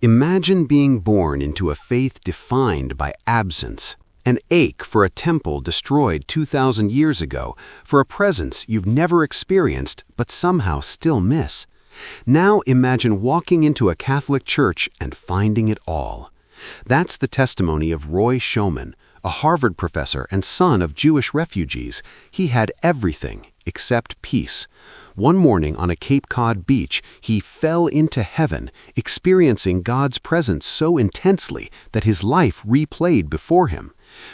Imagine being born into a faith defined by absence, an ache for a temple destroyed 2,000 years ago, for a presence you've never experienced but somehow still miss. Now imagine walking into a Catholic church and finding it all. That's the testimony of Roy Schoeman, a Harvard professor and son of Jewish refugees. He had everything except peace. One morning on a Cape Cod beach, he fell into heaven, experiencing God's presence so intensely that his life replayed before him.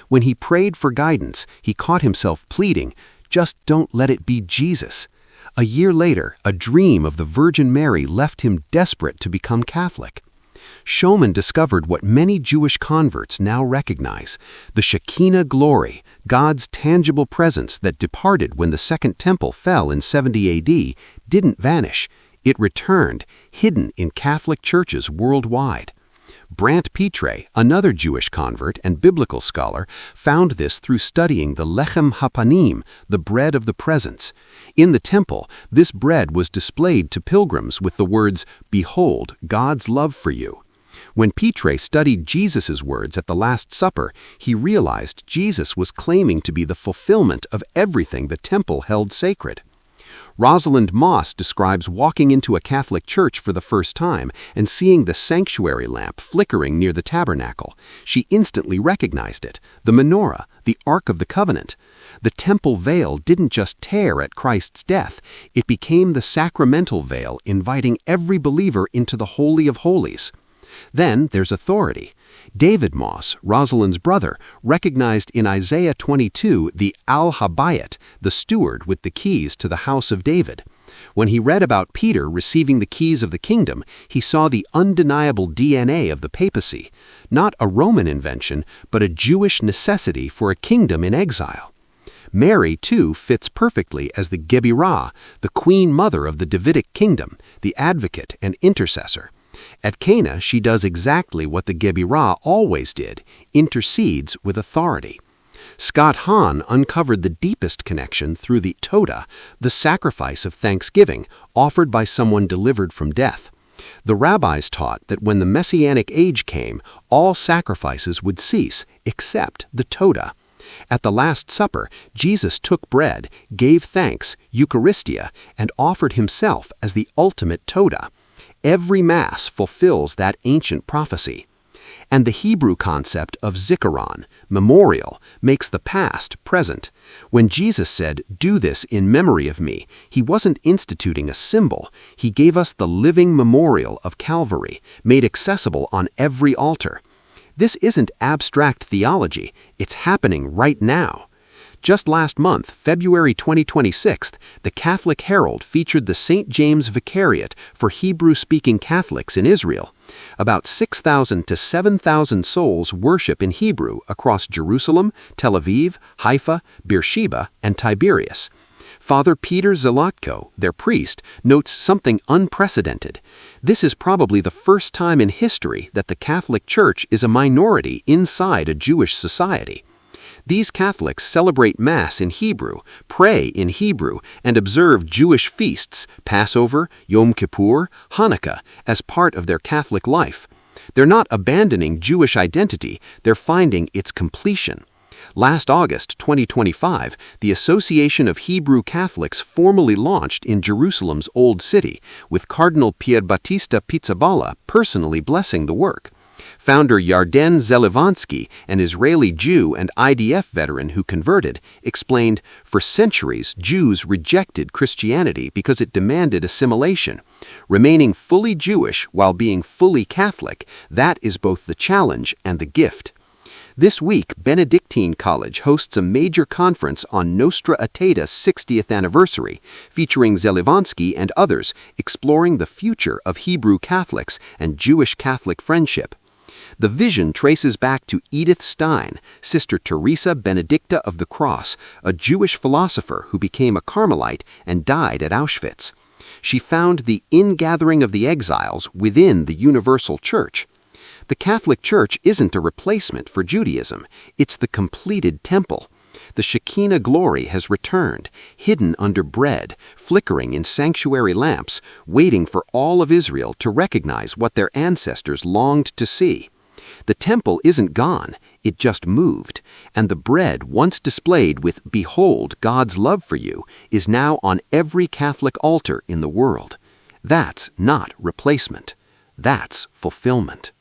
When he prayed for guidance, he caught himself pleading, "Just don't let it be Jesus." A year later, a dream of the Virgin Mary left him desperate to become Catholic. Showman discovered what many Jewish converts now recognize: the Shekinah glory, God's tangible presence that departed when the Second Temple fell in 70 AD, didn't vanish. It returned, hidden in Catholic churches worldwide. Brant Pitre, another Jewish convert and biblical scholar, found this through studying the lechem hapanim, the bread of the presence. In the temple, this bread was displayed to pilgrims with the words, "Behold, God's love for you." When Pitre studied Jesus' words at the Last Supper, he realized Jesus was claiming to be the fulfillment of everything the temple held sacred. Rosalind Moss describes walking into a Catholic church for the first time and seeing the sanctuary lamp flickering near the tabernacle. She instantly recognized it, the menorah, the Ark of the Covenant. The temple veil didn't just tear at Christ's death, it became the sacramental veil inviting every believer into the Holy of Holies. Then there's authority. David Moss, Rosalind's brother, recognized in Isaiah 22 the Al-Habayit, the steward with the keys to the house of David. When he read about Peter receiving the keys of the kingdom, he saw the undeniable DNA of the papacy, not a Roman invention, but a Jewish necessity for a kingdom in exile. Mary, too, fits perfectly as the Gebirah, the queen mother of the Davidic kingdom, the advocate and intercessor. At Cana, she does exactly what the Gebirah always did, intercedes with authority. Scott Hahn uncovered the deepest connection through the Todah, the sacrifice of thanksgiving offered by someone delivered from death. The rabbis taught that when the Messianic age came, all sacrifices would cease except the Todah. At the Last Supper, Jesus took bread, gave thanks, Eucharistia, and offered himself as the ultimate Todah. Every Mass fulfills that ancient prophecy. And the Hebrew concept of zikaron, memorial, makes the past present. When Jesus said, "Do this in memory of me," he wasn't instituting a symbol. He gave us the living memorial of Calvary, made accessible on every altar. This isn't abstract theology, it's happening right now. Just last month, February 2026, the Catholic Herald featured the St. James Vicariate for Hebrew-speaking Catholics in Israel. About 6,000 to 7,000 souls worship in Hebrew across Jerusalem, Tel Aviv, Haifa, Beersheba, and Tiberias. Father Peter Zelotko, their priest, notes something unprecedented. This is probably the first time in history that the Catholic Church is a minority inside a Jewish society. These Catholics celebrate Mass in Hebrew, pray in Hebrew, and observe Jewish feasts, Passover, Yom Kippur, Hanukkah, as part of their Catholic life. They're not abandoning Jewish identity, they're finding its completion. Last August 2025, the Association of Hebrew Catholics formally launched in Jerusalem's Old City, with Cardinal Pierbattista Pizzaballa personally blessing the work. Founder Yarden Zelevansky, an Israeli Jew and IDF veteran who converted, explained, "For centuries, Jews rejected Christianity because it demanded assimilation. Remaining fully Jewish while being fully Catholic, that is both the challenge and the gift." This week, Benedictine College hosts a major conference on Nostra Aeta's 60th anniversary, featuring Zelevansky and others exploring the future of Hebrew Catholics and Jewish Catholic friendship. The vision traces back to Edith Stein, Sister Teresa Benedicta of the Cross, a Jewish philosopher who became a Carmelite and died at Auschwitz. She found the ingathering of the exiles within the universal church. The Catholic Church isn't a replacement for Judaism, it's the completed temple. The Shekinah glory has returned, hidden under bread, flickering in sanctuary lamps, waiting for all of Israel to recognize what their ancestors longed to see. The temple isn't gone, it just moved, and the bread once displayed with "Behold, God's love for you" is now on every Catholic altar in the world. That's not replacement. That's fulfillment.